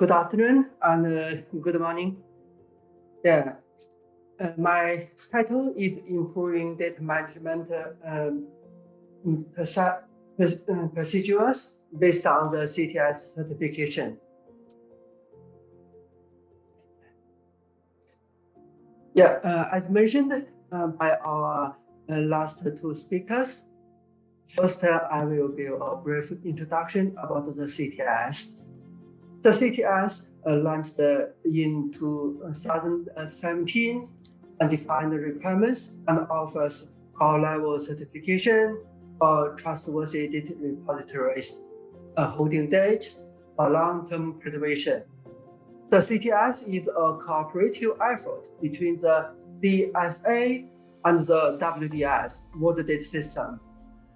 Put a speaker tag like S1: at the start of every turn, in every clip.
S1: Good afternoon and good morning. Yeah, my title is Improving Data Management Procedures based on the CTS certification. Yeah, as mentioned by our last two speakers, first I will give a brief introduction about the CTS. The CTS launched in 2017 and defined the requirements and offers high-level certification for trustworthy data repositories, holding data for long-term preservation. The CTS is a cooperative effort between the DSA and the WDS, World Data System,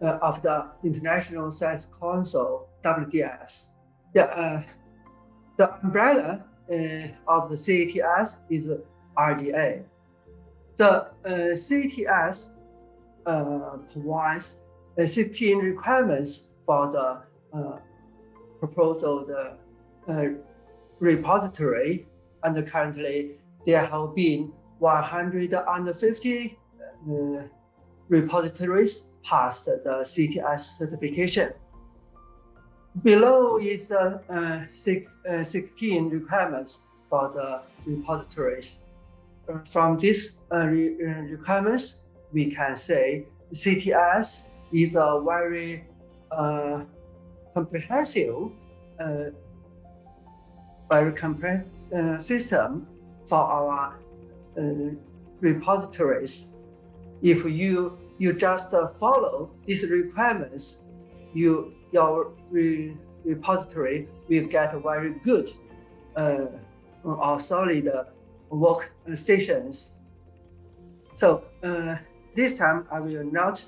S1: of the International Science Council, WDS. Yeah, the umbrella of the CTS is RDA. The CTS provides 16 requirements for the proposed repository, and currently there have been 150 repositories passed the CTS certification. Below is 16 requirements for the repositories. From these requirements, we can say CTS is a very comprehensive system for our repositories. If you just follow these requirements, your repository will get very good or solid workstations. So this time I will not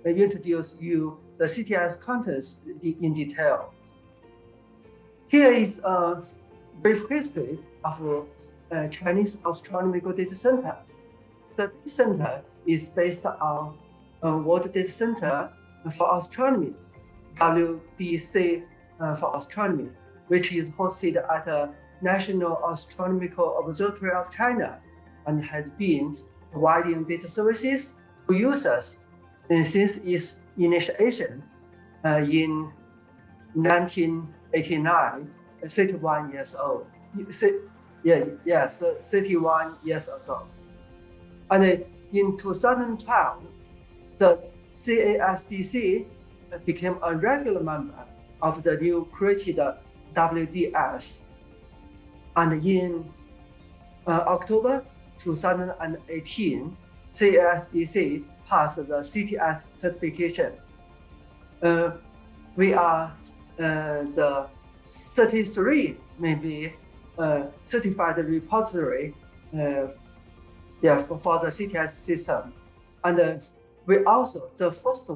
S1: introduce you the CTS contents in detail. Here is a brief history of Chinese Astronomical Data Center. The data center is based on World Data Center for Astronomy, WDC for Astronomy, which is hosted at the National Astronomical Observatory of China and has been providing data services to users since its initiation in 1989, 31 years old. 31 years ago. And in 2012, the CASDC became a regular member of the new created WDS. And in October 2018, CASDC passed the CTS certification. We are the 33 maybe certified repository for the CTS system. And we also the first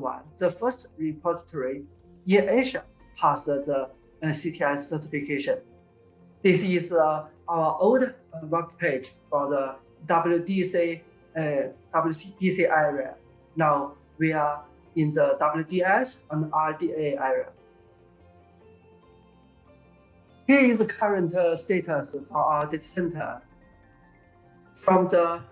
S1: repository in Asia passed the CTS certification. This is our old web page for the WDC area. Now we are in the WDS and RDA area. Here is the current status for our data center. From the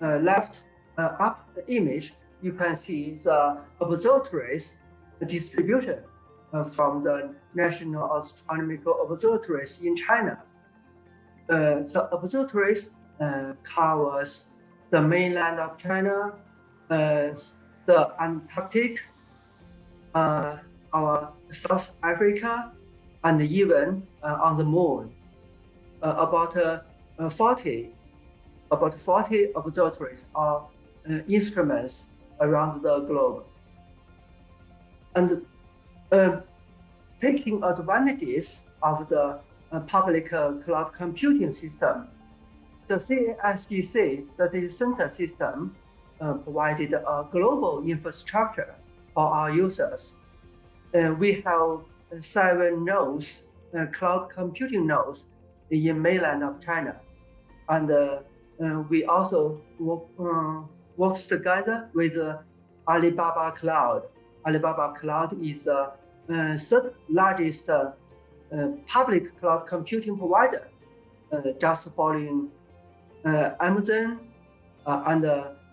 S1: left up image, you can see the observatories distribution from the National Astronomical Observatories in China. The observatories covers the mainland of China, the Antarctic, our South Africa, and even on the moon. About 40 observatories or instruments around the globe. And taking advantages of the public cloud computing system, the CASDC, the data center system, provided a global infrastructure for our users. We have 7 nodes, cloud computing nodes in mainland of China. And we also works together with Alibaba Cloud. Alibaba Cloud is the third largest public cloud computing provider, just following Amazon and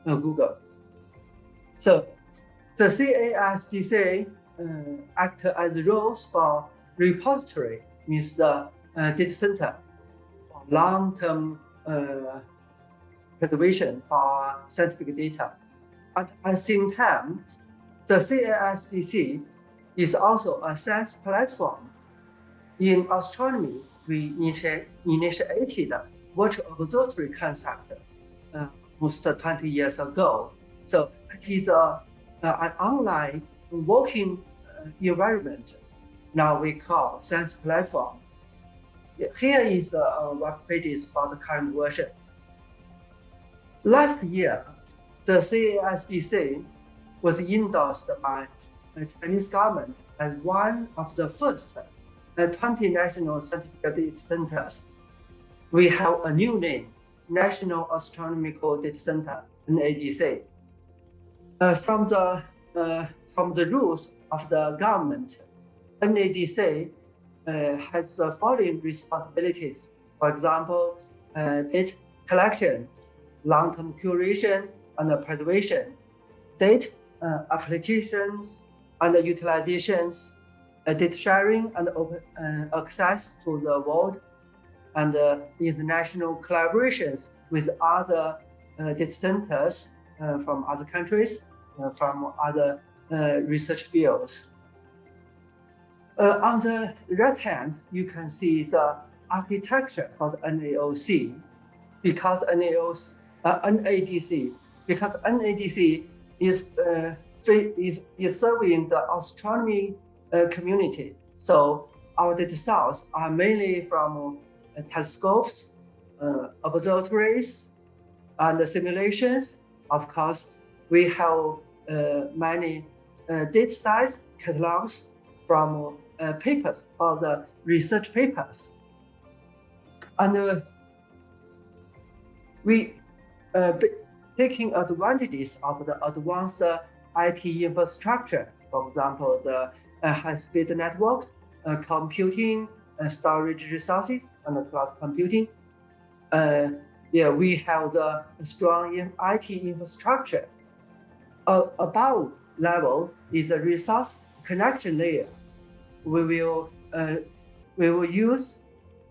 S1: Google. So the CASDC act as roles for repository, means the data center for long-term preservation for scientific data. At the same time, the CASDC is also a SaaS platform. In astronomy, we initiated virtual observatory concept almost 20 years ago. So it is an online working environment. Now we call SaaS platform. Here is web pages for the current version. Last year, the CASDC was endorsed by the Chinese government as one of the first 20 national scientific data centers. We have a new name, National Astronomical Data Center, NADC. From the rules of the government, NADC has the following responsibilities. For example, data collection, long-term curation and preservation, data applications and utilizations, data sharing and open access to the world, and international collaborations with other data centers from other countries, from other research fields. On the right hand, you can see the architecture for the NADC, because NADC is serving the astronomy community. So our data sources are mainly from telescopes, observatories, and simulations. Of course, we have many data science catalogs from papers, for the research papers. And we taking advantages of the advanced IT infrastructure. For example, the high-speed network, computing, storage resources, and cloud computing. We have the strong IT infrastructure. Above level is the resource connection layer. We will use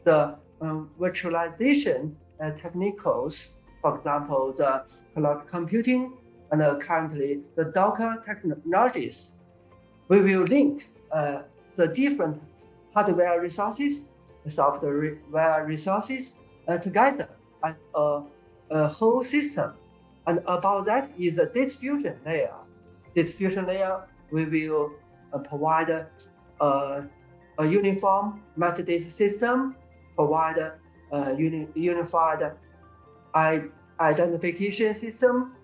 S1: the virtualization technicals, for example, the cloud computing and currently the Docker technologies. We will link the different hardware resources, software resources together as a whole system. And above that is the data fusion layer. Data fusion layer, we will provide a uniform metadata system, provide a unified identification system,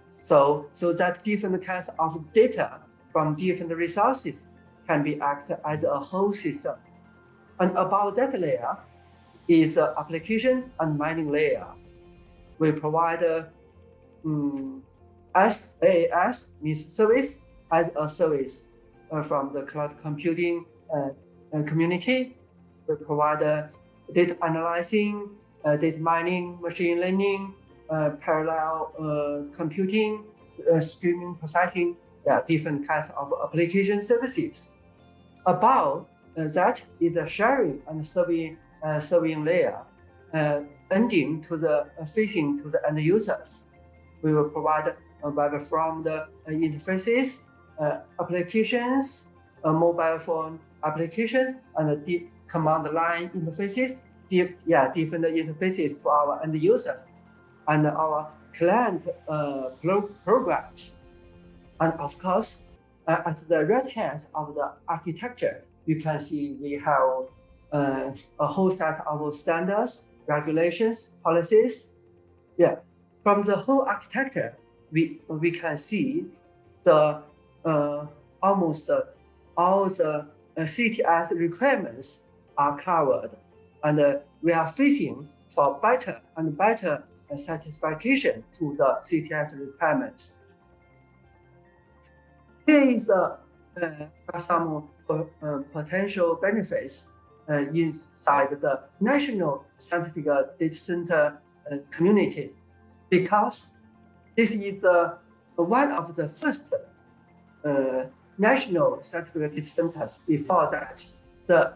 S1: so that different kinds of data from different resources can be acted as a whole system. And above that layer is the application and mining layer. We provide SaaS, means service as a service from the cloud computing community. We provide data analyzing, data mining, machine learning, parallel computing, streaming processing, different kinds of application services. Above that is a sharing and serving layer, ending to the facing to the end users. We will provide web from the interfaces, applications, mobile phone applications, and the command line interfaces, different interfaces to our end users and our client programs. And of course, at the right hand of the architecture, you can see we have a whole set of standards, regulations, policies. From the whole architecture, we can see the almost all the CTS requirements are covered, and we are facing for better and better satisfaction to the CTS requirements. Here is some potential benefits inside the national scientific data center community, because this is one of the first national scientific data centers. Before that, the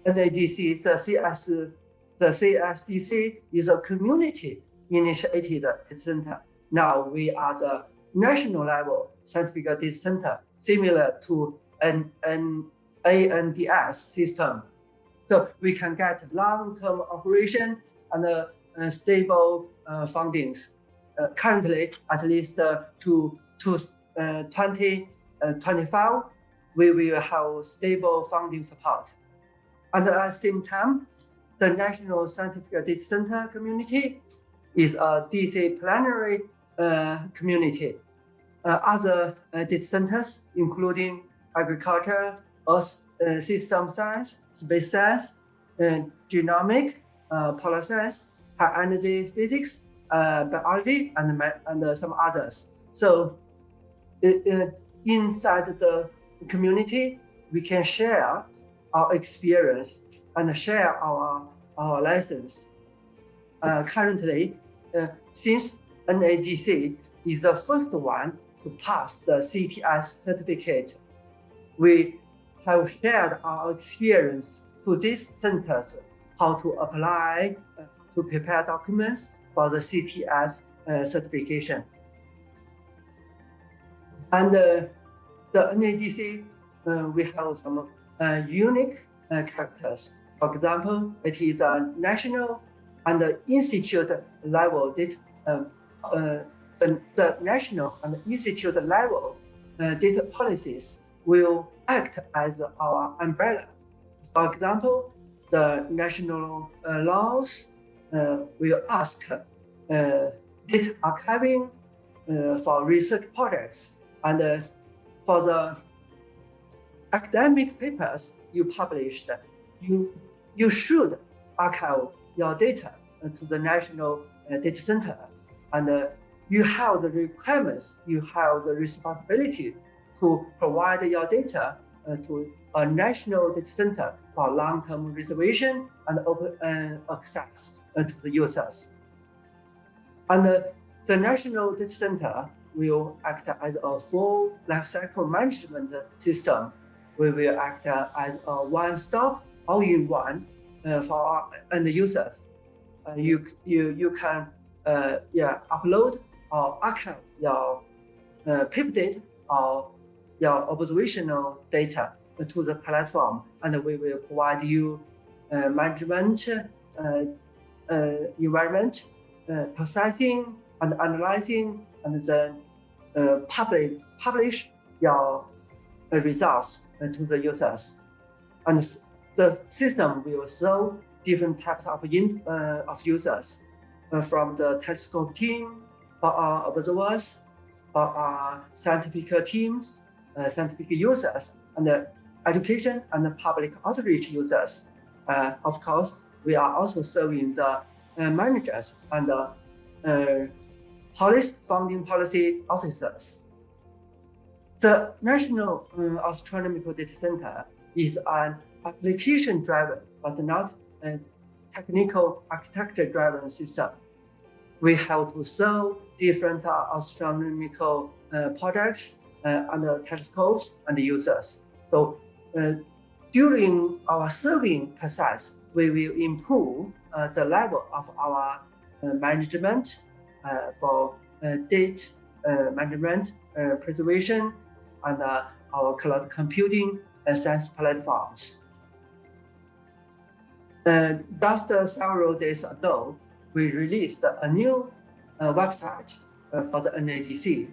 S1: NADC, the CASDC is a community-initiated data center. Now we are the national level scientific data center, similar to an NADC system. So we can get long-term operation and stable fundings. Currently, at least to 2025, we will have stable funding support. And at the same time, the National Scientific Data Center community is a disciplinary community. Other data centers, including agriculture, earth system science, space science, genomic, polar science, high energy physics, biology, and some others. So inside the community, we can share our experience and share our lessons. Currently, since NADC is the first one to pass the CTS certificate, we have shared our experience to these centers, how to apply, to prepare documents for the CTS certification. And the NADC, we have some unique characters. For example, it is a national and institute level data. The national and institute level data policies will act as our umbrella. For example, the national laws will ask data archiving for research projects, and for the academic papers you published, you should archive your data to the national data center, and you have the requirements, you have the responsibility to provide your data to a national data center for long-term reservation and open access to the users. And the national data center will act as a full lifecycle management system. We will act as a one-stop, all-in-one for our end users. You can upload or archive your PaperData or your observational data to the platform, and we will provide you management environment, processing and analyzing, and then publish your results to the users. And the system will serve different types of users, from the telescope team, for our observers, for our scientific teams, scientific users, and education and public outreach users. Of course, we are also serving the managers and funding policy officers. The National Astronomical Data Center is an application-driven but not a technical architecture-driven system. We have to serve different astronomical projects and telescopes and users. So during our serving process, we will improve the level of our management for data management, preservation, and our cloud computing science platforms. Just several days ago, we released a new website for the NADC.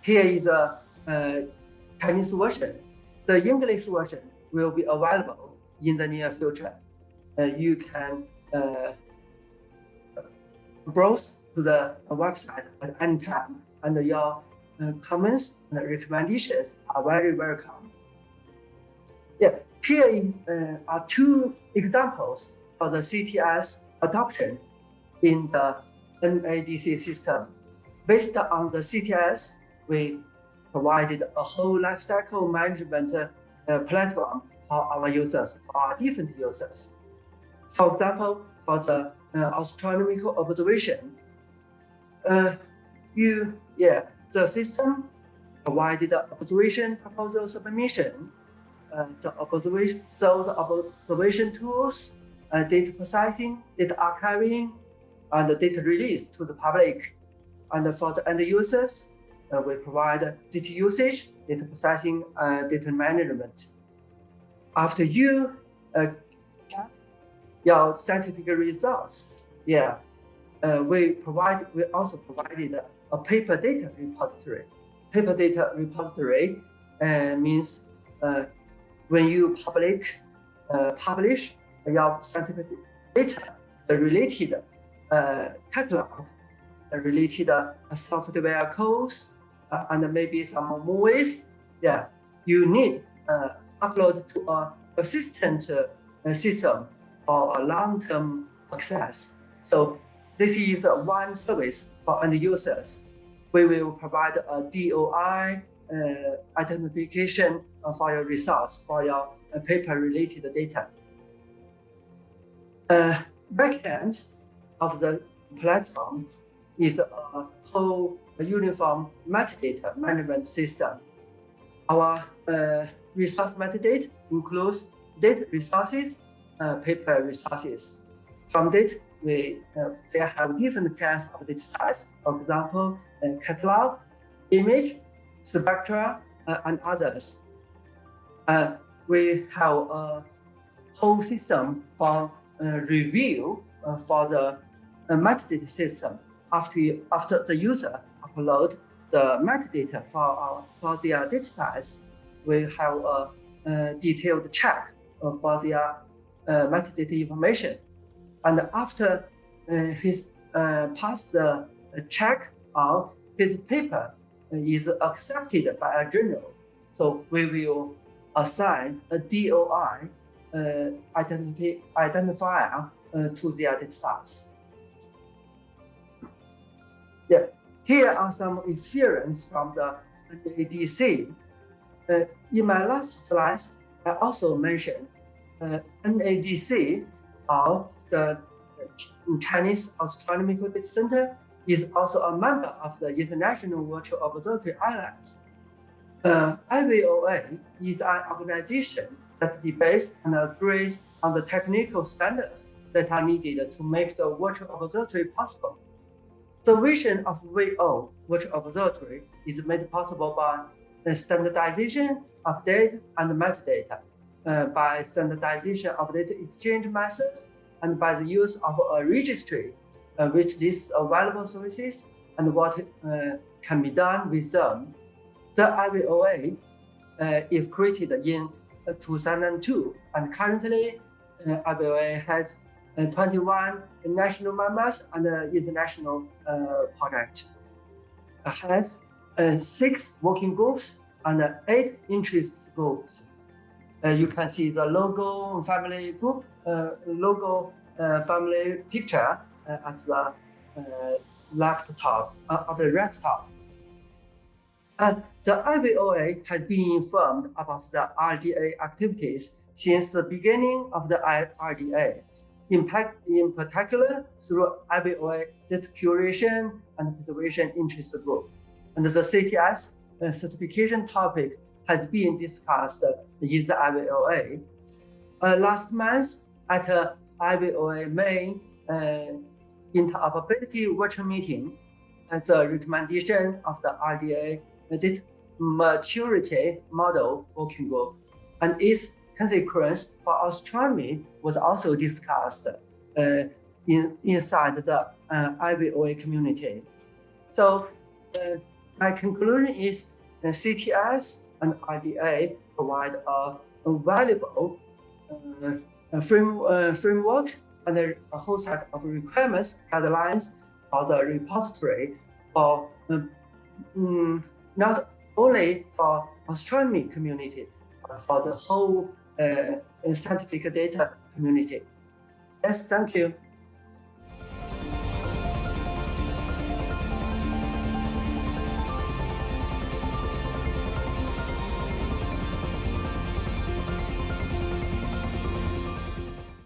S1: Here is a Chinese version. The English version will be available in the near future. You can browse to the website at any time, and your comments and recommendations are very welcome. Here are two examples for the CTS adoption in the NADC system. Based on the CTS, we provided a whole lifecycle management platform for our users, for our different users. For example, for the astronomical observation, the system provided the observation proposal submission, the observation tools, data processing, data archiving, and data release to the public. And for the end users, we provide data usage, data processing, data management. After you get your scientific results, we also provided a PaperData repository. PaperData repository means when you publish your scientific data, the related catalog, the related software codes, and maybe some movies, you need upload to a persistent system for a long-term access. So this is one service for end users. We will provide a DOI identification for your results, for your paper-related data. Backend of the platform is a whole uniform metadata management system. Our resource metadata includes data resources, paper resources. From data, we have different kinds of data size. For example, catalog, image, spectra, and others. We have a whole system for review for the metadata system. After the user upload the metadata for their data size, we have a detailed check for their metadata information. And after his pass the check, or his paper is accepted by a journal, so we will assign a DOI identifier to their data size. Here are some experience from the NADC. In my last slides, I also mentioned NADC, or the Chinese Astronomical Data Center, is also a member of the International Virtual Observatory Alliance. IVOA is an organization that debates and agrees on the technical standards that are needed to make the virtual observatory possible. The vision of VO, Virtual Observatory, is made possible by the standardization of data and metadata, by standardization of data exchange methods, and by the use of a registry which lists available services and what can be done with them. The IVOA is created in 2002, and currently IVOA has 21 national members and international project. It has 6 working groups and 8 interest groups. You can see the logo family group, family picture at the left top, of the right top. The IVOA has been informed about the RDA activities since the beginning of the RDA, in particular through IVOA data curation and preservation interest group. And the CTS certification topic has been discussed in the IVOA. Last month at IVOA main interoperability virtual meeting, the recommendation of the RDA data maturity model working group and its consequence for astronomy was also discussed inside the IVOA community. So my conclusion is CTS and RDA provide a valuable framework and a whole set of requirements, guidelines for the repository for not only for astronomy community, but for the whole scientific data community. Yes, thank you.